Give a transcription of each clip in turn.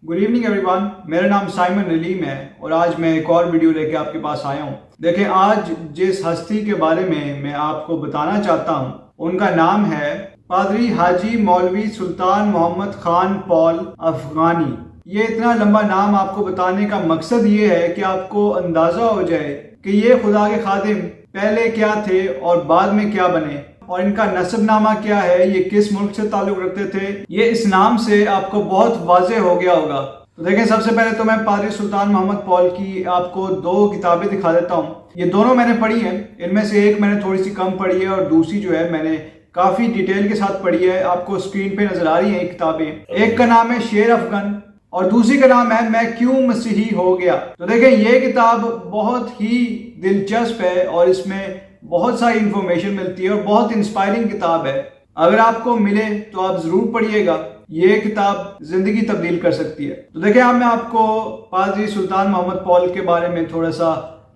Good evening everyone, मेरा नाम Simon नलीम है और आज मैं एक और वीडियो लेके आपके पास आया हूँ। देखें, आज जिस हस्ती के बारे में मैं आपको बताना चाहता हूँ उनका नाम है पादरी हाजी मौलवी सुल्तान मोहम्मद खान पॉल अफगानी। ये इतना लंबा नाम आपको बताने का मकसद ये है कि आपको अंदाजा हो जाए कि ये खुदा के खादिम पहले क्या थे और बाद में क्या बने, और इनका नसबनामा क्या है, ये किस मुल्क से ताल्लुक रखते थे। ये इस नाम से आपको बहुत वाज़ेह हो गया होगा। तो देखें, सबसे पहले तो मैं पादरी सुल्तान मोहम्मद पॉल की आपको दो किताबें दिखा देता हूँ। ये दोनों मैंने पढ़ी हैं, इनमें से एक मैंने थोड़ी सी कम पढ़ी है और दूसरी जो है मैंने काफ़ी डिटेल के साथ पढ़ी है। आपको स्क्रीन पे नजर आ रही हैं किताबें। एक का नाम है शेर अफगन और दूसरी का नाम है मैं क्यों मसीही हो गया। तो देखें, ये किताब बहुत ही दिलचस्प है और इसमें बहुत सारी इंफॉर्मेशन मिलती है और बहुत इंस्पायरिंग किताब है। अगर आपको मिले तो आप जरूर पढ़िएगा, ये किताब जिंदगी तब्दील कर सकती है। तो देखिए, अब मैं आपको पादरी सुल्तान मोहम्मद पॉल के बारे में थोड़ा सा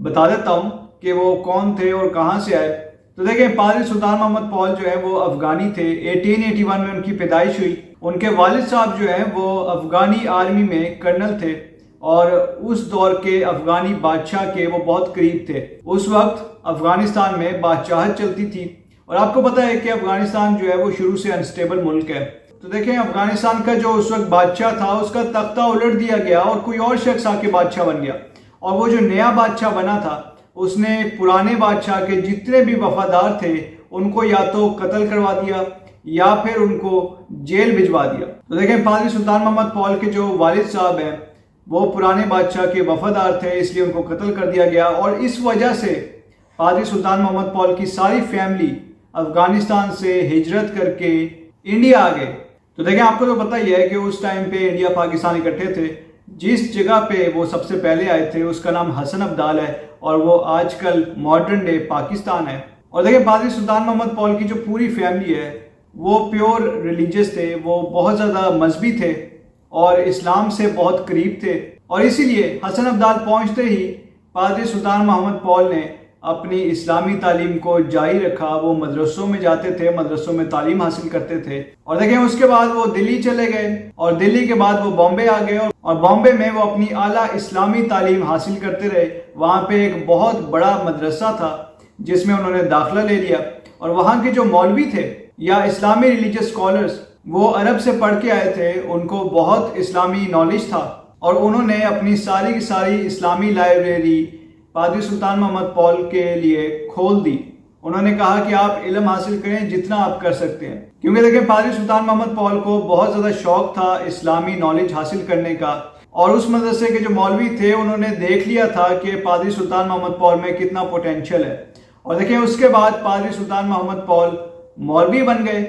बता देता हूँ कि वो कौन थे और कहाँ से आए। तो देखिए, पादरी सुल्तान मोहम्मद पॉल जो है वो अफगानी थे। 1881 में उनकी पैदाइश हुई। उनके वालिद साहब जो है वो अफगानी आर्मी में कर्नल थे और उस दौर के अफगानी बादशाह के वो बहुत करीब थे। उस वक्त अफगानिस्तान में बादशाहत चलती थी और आपको पता है कि अफगानिस्तान जो है वो शुरू से अनस्टेबल मुल्क है। तो देखें, अफगानिस्तान का जो उस वक्त बादशाह था उसका तख्ता उलट दिया गया और कोई और शख्स आके बादशाह बन गया, और वो जो नया बादशाह बना था उसने पुराने बादशाह के जितने भी वफादार थे उनको या तो कत्ल करवा दिया या फिर उनको जेल भिजवा दिया। तो देखें, पादरी सुल्तान मोहम्मद पॉल के जो वालिद साहब हैं वो पुराने बादशाह के वफादार थे, इसलिए उनको कत्ल कर दिया गया और इस वजह से पादरी सुल्तान मोहम्मद पॉल की सारी फैमिली अफगानिस्तान से हिजरत करके इंडिया आ गए। तो देखें, आपको तो पता ही है कि उस टाइम पे इंडिया पाकिस्तान इकट्ठे थे। जिस जगह पे वो सबसे पहले आए थे उसका नाम हसन अब्दाल है और वो आजकल मॉडर्न डे पाकिस्तान है। और देखिए, पादरी सुल्तान मोहम्मद पॉल की जो पूरी फैमिली है वो प्योर रिलीजियस थे, वो बहुत ज़्यादा मजहबी थे और इस्लाम से बहुत करीब थे। और इसीलिए हसन अब्दाल पहुँचते ही पादरी सुल्तान मोहम्मद पॉल ने अपनी इस्लामी तालीम को जारी रखा। वो मदरसों में जाते थे, मदरसों में तालीम हासिल करते थे। और देखें, उसके बाद वो दिल्ली चले गए और दिल्ली के बाद वो बॉम्बे आ गए और बॉम्बे में वो अपनी आला इस्लामी तालीम हासिल करते रहे। वहाँ पे एक बहुत बड़ा मदरसा था जिसमें उन्होंने दाखिला ले लिया और वहाँ के जो मौलवी थे या इस्लामी रिलीजियस स्कॉलर्स वो अरब से पढ़ के आए थे, उनको बहुत इस्लामी नॉलेज था और उन्होंने अपनी सारी की सारी इस्लामी लाइब्रेरी पादरी सुल्तान मोहम्मद पॉल के लिए खोल दी। उन्होंने कहा कि आप इल्म हासिल करें जितना आप कर सकते हैं, क्योंकि देखिए, पादरी सुल्तान मोहम्मद पॉल को बहुत ज़्यादा शौक था इस्लामी नॉलेज हासिल करने का। और उस मदरसे के जो मौलवी थे उन्होंने देख लिया था कि पादरी सुल्तान मोहम्मद पॉल में कितना पोटेंशियल है। और देखिए, उसके बाद पादरी सुल्तान मोहम्मद पॉल मौलवी बन गए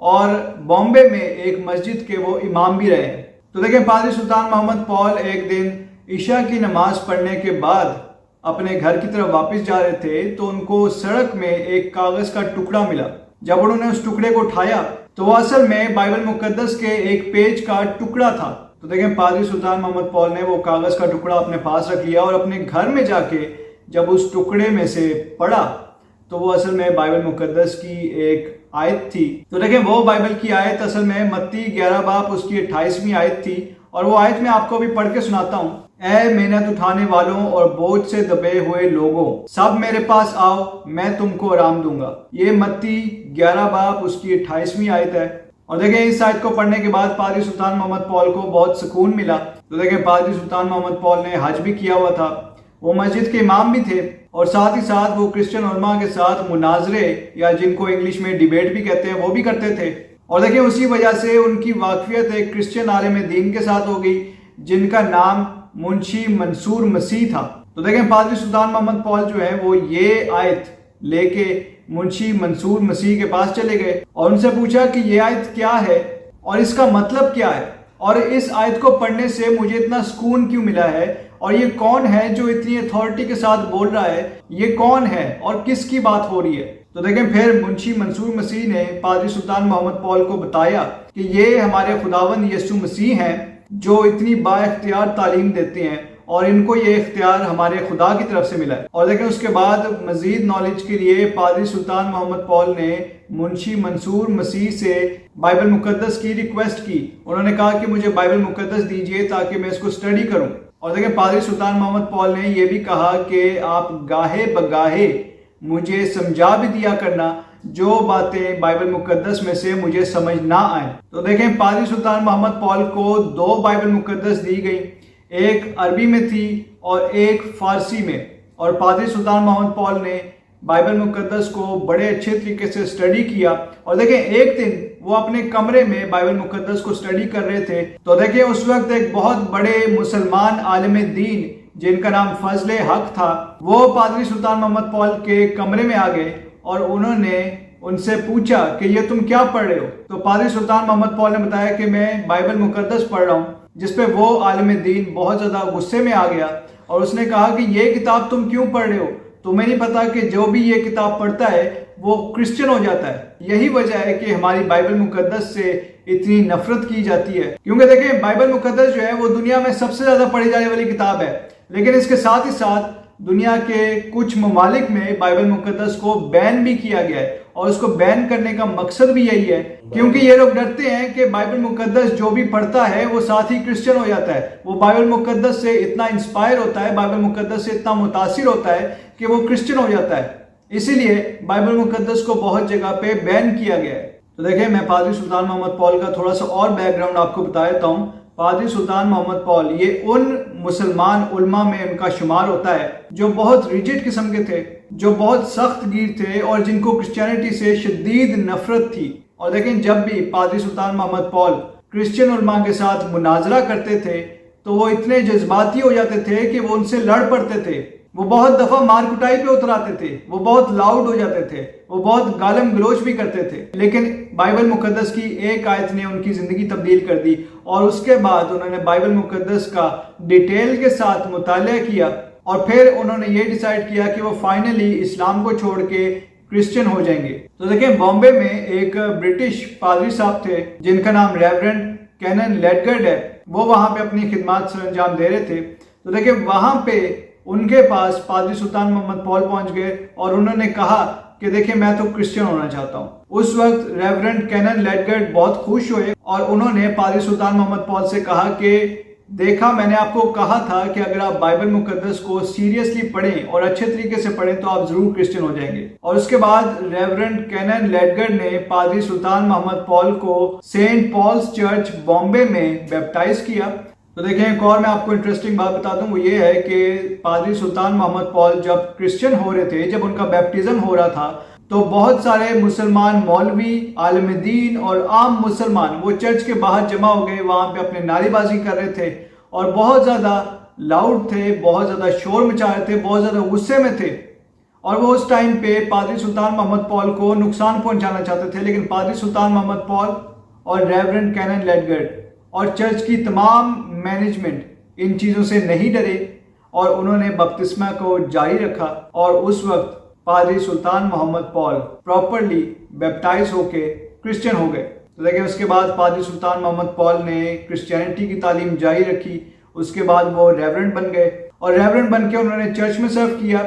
और बॉम्बे में एक मस्जिद के वो इमाम भी रहे। तो देखिए, पादरी सुल्तान मोहम्मद पॉल एक दिन ईशा की नमाज पढ़ने के बाद अपने घर की तरफ वापस जा रहे थे तो उनको सड़क में एक कागज का टुकड़ा मिला। जब उन्होंने उस टुकड़े को उठाया तो वो असल में बाइबल मुकद्दस के एक पेज का टुकड़ा था। तो देखें, पादरी सुल्तान मोहम्मद पॉल ने वो कागज का टुकड़ा अपने पास रख लिया और अपने घर में जाके जब उस टुकड़े में से पढ़ा तो वो असल में बाइबल मुकद्दस की एक आयत थी। तो देखें, वो बाइबल की आयत असल में मत्ती 11 बाब उसकी 28वीं आयत थी और वो आयत मैं आपको अभी पढ़ के सुनाता हूँ। ऐ मेहनत उठाने वालों और बोझ से दबे हुए लोगों, सब मेरे पास आओ, मैं तुमको आराम दूंगा। ये मत्ती 11 बाब उसकी 28वीं आयत है। और देखें, इस आयत को पढ़ने के बाद पादरी सुल्तान मोहम्मद पॉल को बहुत सुकून मिला। तो देखें, पादरी सुल्तान मोहम्मद पॉल ने हज भी किया हुआ था, वो मस्जिद के इमाम भी थे और साथ ही साथ वो क्रिश्चियन उलमा के साथ मुनाजरे या जिनको इंग्लिश में डिबेट भी कहते हैं वो भी करते थे। और देखिए, उसी वजह से उनकी वाकफियत एक क्रिश्चियन आलिम दीन के साथ हो गई जिनका नाम मुंशी मंसूर मसीह था। तो देखें, पादरी सुल्तान मोहम्मद पॉल जो है वो ये आयत लेके मुंशी मंसूर मसीह के पास चले गए और उनसे पूछा कि ये आयत क्या है और इसका मतलब क्या है और इस आयत को पढ़ने से मुझे इतना सुकून क्यों मिला है और ये कौन है जो इतनी अथॉरिटी के साथ बोल रहा है, ये कौन है और किसकी बात हो रही है। तो देखें, फिर मुंशी मंसूर मसीह ने पादरी सुल्तान मोहम्मद पॉल को बताया कि ये हमारे खुदावंद यीशु मसीह हैं जो इतनी बाइख्तियार तालीम देते हैं اور ان کو یہ اختیار ہمارے خدا کی طرف سے ملا ہے۔ اور دیکھیں اس کے بعد مزید نالج کے لیے پادری سلطان محمد پال نے منشی منصور مسیح سے بائبل مقدس کی ریکویسٹ کی۔ انہوں نے کہا کہ مجھے بائبل مقدس دیجیے تاکہ میں اس کو اسٹڈی کروں۔ اور دیکھیں پادری سلطان محمد پال نے یہ بھی کہا کہ آپ گاہے بگاہے مجھے سمجھا بھی دیا کرنا جو باتیں بائبل مقدس میں سے مجھے سمجھ نہ آئیں۔ تو دیکھیں پادری سلطان محمد پال کو 2 بائبل مقدس دی گئی، ایک عربی میں تھی اور ایک فارسی میں، اور پادری سلطان محمد پال نے بائبل مقدس کو بڑے اچھے طریقے سے اسٹڈی کیا۔ اور دیکھیں ایک دن وہ اپنے کمرے میں بائبل مقدس کو اسٹڈی کر رہے تھے، تو دیکھیں اس وقت ایک بہت بڑے مسلمان عالم دین جن کا نام فضل حق تھا، وہ پادری سلطان محمد پال کے کمرے میں آ گئے اور انہوں نے ان سے پوچھا کہ یہ تم کیا پڑھ رہے ہو؟ تو پادری سلطان محمد پال نے بتایا کہ میں بائبل مقدس پڑھ رہا ہوں، جس پہ وہ عالم دین بہت زیادہ غصے میں آ گیا اور اس نے کہا کہ یہ کتاب تم کیوں پڑھ رہے ہو؟ تمہیں نہیں پتا کہ جو بھی یہ کتاب پڑھتا ہے وہ کرسچن ہو جاتا ہے؟ یہی وجہ ہے کہ ہماری بائبل مقدس سے اتنی نفرت کی جاتی ہے، کیونکہ دیکھیں بائبل مقدس جو ہے وہ دنیا میں سب سے زیادہ پڑھی جانے والی کتاب ہے، لیکن اس کے ساتھ ہی ساتھ دنیا کے کچھ ممالک میں بائبل مقدس کو بین بھی کیا گیا ہے، اور اس کو بین کرنے کا مقصد بھی یہی ہے کیونکہ یہ لوگ ڈرتے ہیں کہ بائبل مقدس جو بھی پڑھتا ہے وہ ساتھ ہی کرسچن ہو جاتا ہے، وہ بائبل مقدس سے اتنا انسپائر ہوتا ہے، بائبل مقدس سے اتنا متاثر ہوتا ہے کہ وہ کرسچن ہو جاتا ہے۔ اسی لیے بائبل مقدس کو بہت جگہ پہ بین کیا گیا ہے۔ تو دیکھیں میں پادری سلطان محمد پال کا تھوڑا سا اور بیک گراؤنڈ آپ کو بتا دیتا ہوں۔ پادری سلطان محمد پال یہ ان مسلمان علماء میں ان کا شمار ہوتا ہے جو بہت ریجڈ قسم کے تھے، جو بہت سخت گیر تھے اور جن کو کرسچینٹی سے شدید نفرت تھی۔ اور دیکھیں جب بھی پادری سلطان محمد پال کرسچن علماء کے ساتھ مناظرہ کرتے تھے تو وہ اتنے جذباتی ہو جاتے تھے کہ وہ ان سے لڑ پڑتے تھے، وہ بہت دفعہ مار کٹائی پہ اتر آتے تھے، وہ بہت لاؤڈ ہو جاتے تھے، وہ بہت گالم گلوچ بھی کرتے تھے، لیکن بائبل مقدس کی ایک آیت نے ان کی زندگی تبدیل کر دی، اور اس کے بعد انہوں نے بائبل مقدس کا ڈیٹیل کے ساتھ مطالعہ کیا، اور پھر انہوں نے یہ ڈیسائیڈ کیا کہ وہ فائنلی اسلام کو چھوڑ کے کرسچن ہو جائیں گے۔ تو دیکھیں بامبے میں ایک برٹش پادری صاحب تھے جن کا نام ریورنڈ کینن لیڈگرڈ ہے، وہ وہاں پہ اپنی خدمات سر انجام دے رہے تھے۔ تو دیکھیں وہاں پہ ان کے پاس پادری سلطان محمد پال پہنچ گئے اور انہوں نے کہا کہ دیکھیں میں تو کرسچن ہونا چاہتا ہوں۔ اس وقت ریورنڈ کینن لیڈگرڈ بہت خوش ہوئے اور انہوں نے پادری سلطان محمد پال سے کہا کہ دیکھا میں نے آپ کو کہا تھا کہ اگر آپ بائبل مقدس کو سیریسلی پڑھیں اور اچھے طریقے سے پڑھیں تو آپ ضرور کرسچن ہو جائیں گے۔ اور اس کے بعد ریورنڈ کینن لیڈگرڈ نے پادری سلطان محمد پال کو سینٹ پالس چرچ بامبے میں بیپٹائز کیا۔ تو دیکھیں ایک اور میں آپ کو انٹرسٹنگ بات بتا دوں، وہ یہ ہے کہ پادری سلطان محمد پال جب کرسچن ہو رہے تھے، جب ان کا بیپٹزم ہو رہا تھا، تو بہت سارے مسلمان مولوی، عالم دین اور عام مسلمان وہ چرچ کے باہر جمع ہو گئے، وہاں پہ اپنے نعرے بازی کر رہے تھے اور بہت زیادہ لاؤڈ تھے، بہت زیادہ شور مچا رہے تھے، بہت زیادہ غصے میں تھے، اور وہ اس ٹائم پہ پادری سلطان محمد پال کو نقصان پہنچانا چاہتے تھے۔ لیکن پادری سلطان محمد پال اور ریورنڈ کینن لیڈگرڈ اور چرچ کی تمام مینجمنٹ ان چیزوں سے نہیں ڈرے اور انہوں نے بپتسمہ کو جاری رکھا، اور اس وقت پادری سلطان محمد پال پراپرلی بیپٹائز ہو کے کرسچن ہو گئے۔ تو دیکھیں اس کے بعد پادری سلطان محمد پال نے کرسچینٹی کی تعلیم جاری رکھی، اس کے بعد وہ ریورنڈ بن گئے، اور ریورنڈ بن کے انہوں نے چرچ میں سرو کیا،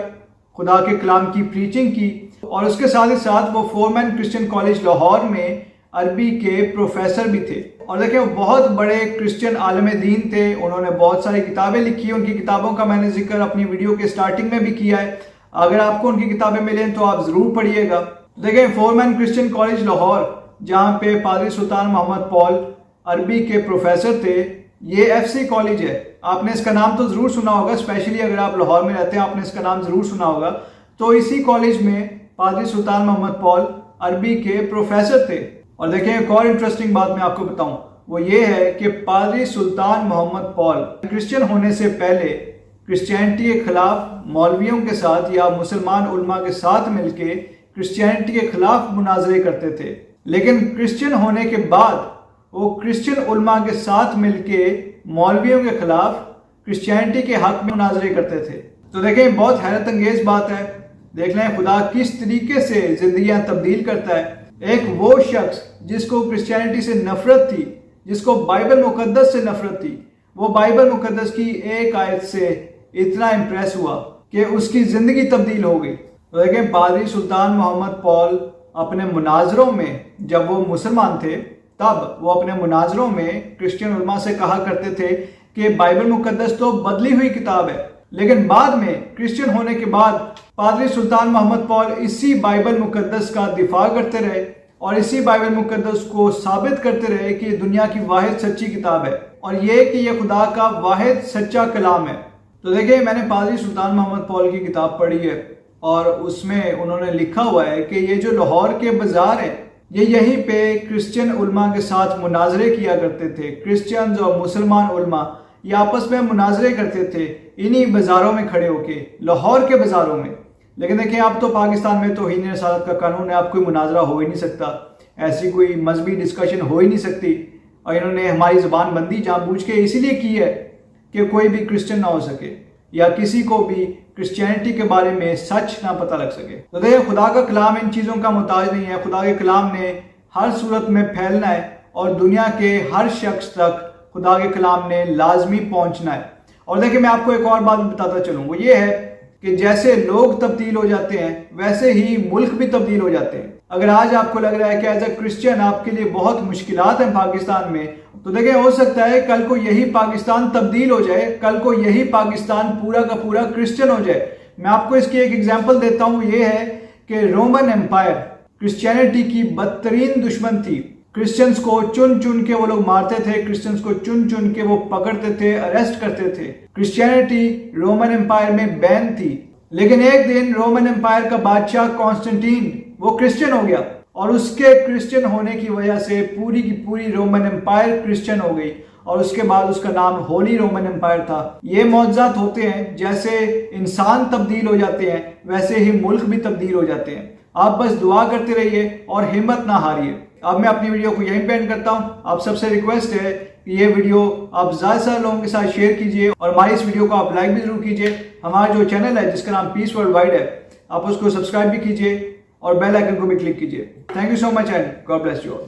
خدا کے کلام کی پریچنگ کی، اور اس کے ساتھ ہی ساتھ وہ فورمین کرسچن کالج لاہور میں عربی کے پروفیسر بھی تھے۔ اور دیکھیں وہ بہت بڑے کرسچن عالم دین تھے، انہوں نے بہت ساری کتابیں لکھی، ان کی کتابوں کا میں نے ذکر اپنی ویڈیو کے سٹارٹنگ میں بھی کیا ہے، اگر آپ کو ان کی کتابیں ملیں تو آپ ضرور پڑھیے گا۔ دیکھیں فورمین کرسچن کالج لاہور جہاں پہ پادری سلطان محمد پال عربی کے پروفیسر تھے، یہ ایف سی کالج ہے، آپ نے اس کا نام تو ضرور سنا ہوگا، اسپیشلی اگر آپ لاہور میں رہتے ہیں آپ نے اس کا نام ضرور سنا ہوگا۔ تو اسی کالج میں پادری سلطان محمد پال عربی کے پروفیسر تھے۔ اور دیکھیں ایک اور انٹرسٹنگ بات میں آپ کو بتاؤں، وہ یہ ہے کہ پادری سلطان محمد پال کرسچن ہونے سے پہلے کرسچینٹی کے خلاف مولویوں کے ساتھ یا مسلمان علماء کے ساتھ مل کے کرسچینٹی کے خلاف مناظرے کرتے تھے، لیکن کرسچن ہونے کے بعد وہ کرسچن علماء کے ساتھ مل کے مولویوں کے خلاف کرسچینٹی کے حق میں مناظرے کرتے تھے۔ تو دیکھیں بہت حیرت انگیز بات ہے، دیکھ لیں خدا کس طریقے سے زندگیاں تبدیل کرتا ہے۔ ایک وہ شخص جس کو کرسچینٹی سے نفرت تھی، جس کو بائبل مقدس سے نفرت تھی، वो बाइबल मुकद्दस की एक आयत से इतना इम्प्रेस हुआ कि उसकी ज़िंदगी तब्दील हो गई। तो देखें, पादरी सुल्तान मोहम्मद पॉल अपने मुनाजरों में, जब वो मुसलमान थे तब वो अपने मुनाजरों में क्रिश्चियन उलमा से कहा करते थे कि बाइबल मुकद्दस तो बदली हुई किताब है। लेकिन बाद में क्रिश्चियन होने के बाद पादरी सुल्तान मोहम्मद पॉल इसी बाइबल मुकद्दस का दिफा करते रहे और इसी बाइबल मुकद्दस को साबित करते रहे कि ये दुनिया की वाहिद सच्ची किताब है और ये कि ये खुदा का वाहिद सच्चा कलाम है। तो देखिए, मैंने पादरी सुल्तान मोहम्मद पॉल की किताब पढ़ी है और उसमें उन्होंने लिखा हुआ है कि ये जो लाहौर के बाज़ार हैं, ये यहीं पे क्रिश्चियन उलमा के साथ मुनाजरे किया करते थे। क्रिश्चियंस और मुसलमान उलमा ये आपस में मुनाजरे करते थे इन्हीं बाज़ारों में खड़े होके, लाहौर के बाज़ारों में। लेकिन देखिए, अब तो पाकिस्तान में तौहीन रसालत का कानून है, अब कोई मुनाजरा हो ही नहीं सकता, ऐसी कोई मजहबी डिस्कशन हो ही नहीं सकती। और इन्होंने हमारी ज़बान बंदी जानबूझ के इसीलिए की है कि कोई भी क्रिश्चियन ना हो सके या किसी को भी क्रिश्चियनिटी के बारे में सच ना पता लग सके। तो देखिए, खुदा का कलाम इन चीज़ों का मुताज नहीं है। खुदा के कलाम ने हर सूरत में फैलना है और दुनिया के हर शख्स तक खुदा के कलाम ने लाजमी पहुंचना है। और देखिए, मैं आपको एक और बात बताता चलूँ, वो ये है कि जैसे लोग तब्दील हो जाते हैं वैसे ही मुल्क भी तब्दील हो जाते हैं। अगर आज आपको लग रहा है कि एज ए क्रिश्चियन आपके लिए बहुत मुश्किलात हैं पाकिस्तान में, तो देखिए, हो सकता है कल को यही पाकिस्तान तब्दील हो जाए, कल को यही पाकिस्तान पूरा का पूरा क्रिश्चियन हो जाए। मैं आपको इसकी एक एग्जांपल देता हूँ, ये है कि रोमन एम्पायर क्रिश्चियनिटी की बदतरीन दुश्मन थी। क्रिश्चियंस को चुन चुन के वो लोग मारते थे, क्रिश्चियंस को चुन चुन के वो पकड़ते थे, अरेस्ट करते थे। क्रिश्चियनिटी रोमन एम्पायर में बैन थी। लेकिन एक दिन रोमन एम्पायर का बादशाह कॉन्स्टेंटीन वो क्रिश्चियन हो गया और उसके क्रिश्चियन होने की वजह से पूरी की पूरी रोमन एम्पायर क्रिश्चियन हो गई और उसके बाद उसका नाम होली रोमन एम्पायर था। ये मौजज़ात होते हैं, जैसे इंसान तब्दील हो जाते हैं वैसे ही मुल्क भी तब्दील हो जाते हैं। आप बस दुआ करते रहिए और हिम्मत ना हारिए। अब मैं अपनी वीडियो को यहीं पे एंड करता हूँ। आप सबसे रिक्वेस्ट है कि ये वीडियो आप ज़्यादा से ज़्यादा लोगों के साथ शेयर कीजिए और हमारी इस वीडियो को आप लाइक भी जरूर कीजिए। हमारा जो चैनल है जिसका नाम पीस वर्ल्ड वाइड है, आप उसको सब्सक्राइब भी कीजिए और बेल आइकन को भी क्लिक कीजिए। Thank you so much and God bless you all.